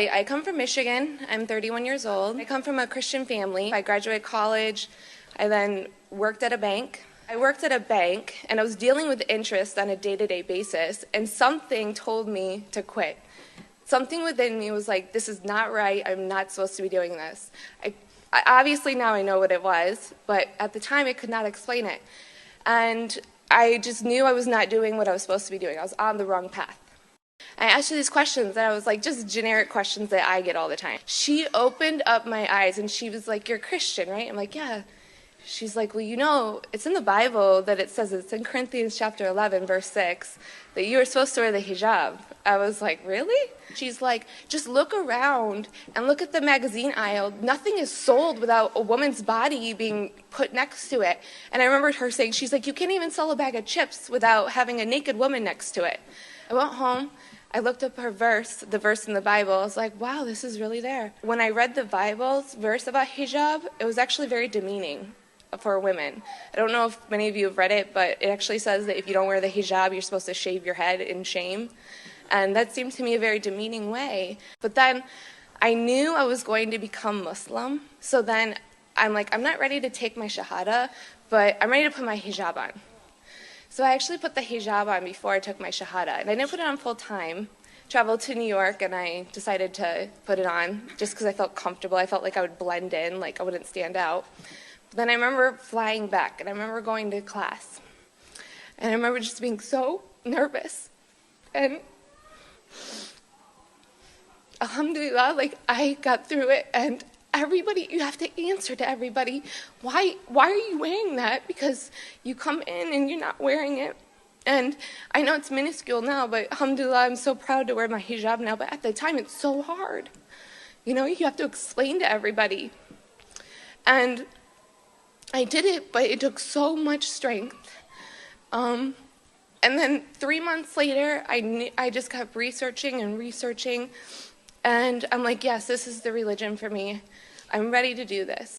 I come from Michigan. I'm 31 years old. I come from a Christian family. I graduated college. I then worked at a bank. I worked at a bank and I was dealing with interest on a day-to-day basis, and something told me to quit. Something within me was like, this is not right. I'm not supposed to be doing this. Obviously now I know what it was, but at the time I could not explain it. And I just knew I was not doing what I was supposed to be doing. I was on the wrong path. I asked her these questions, and I was like, just generic questions that I get all the time. She opened up my eyes, and she was like, you're Christian, right? I'm like, yeah. She's like, well, you know, it's in the Bible that it says, it's in Corinthians chapter 11, verse 6, that you are supposed to wear the hijab. I was like, really? She's like, just look around and look at the magazine aisle. Nothing is sold without a woman's body being put next to it. And I remember her saying, she's like, you can't even sell a bag of chips without having a naked woman next to it. I went home. I looked up her verse, the verse in the Bible. I was like, wow, this is really there. When I read the Bible's verse about hijab, it was actually very demeaning for women. I don't know if many of you have read it, but it actually says that if you don't wear the hijab, you're supposed to shave your head in shame. And that seemed to me a very demeaning way. But then I knew I was going to become Muslim. So then I'm like, I'm not ready to take my shahada, but I'm ready to put my hijab on. So I actually put the hijab on before I took my shahada. And I didn't put it on full time. Traveled to New York and I decided to put it on just because I felt comfortable. I felt like I would blend in, like I wouldn't stand out. But then I remember flying back and I remember going to class. And I remember just being so nervous. And alhamdulillah, like I got through it, and everybody, you have to answer to everybody, why are you wearing that? Because you come in and you're not wearing it. And I know it's minuscule now, but alhamdulillah, I'm so proud to wear my hijab now, but at the time it's so hard. You know, you have to explain to everybody. And I did it, but it took so much strength. And then 3 months later, I just kept researching and researching, and I'm like, yes, this is the religion for me. I'm ready to do this.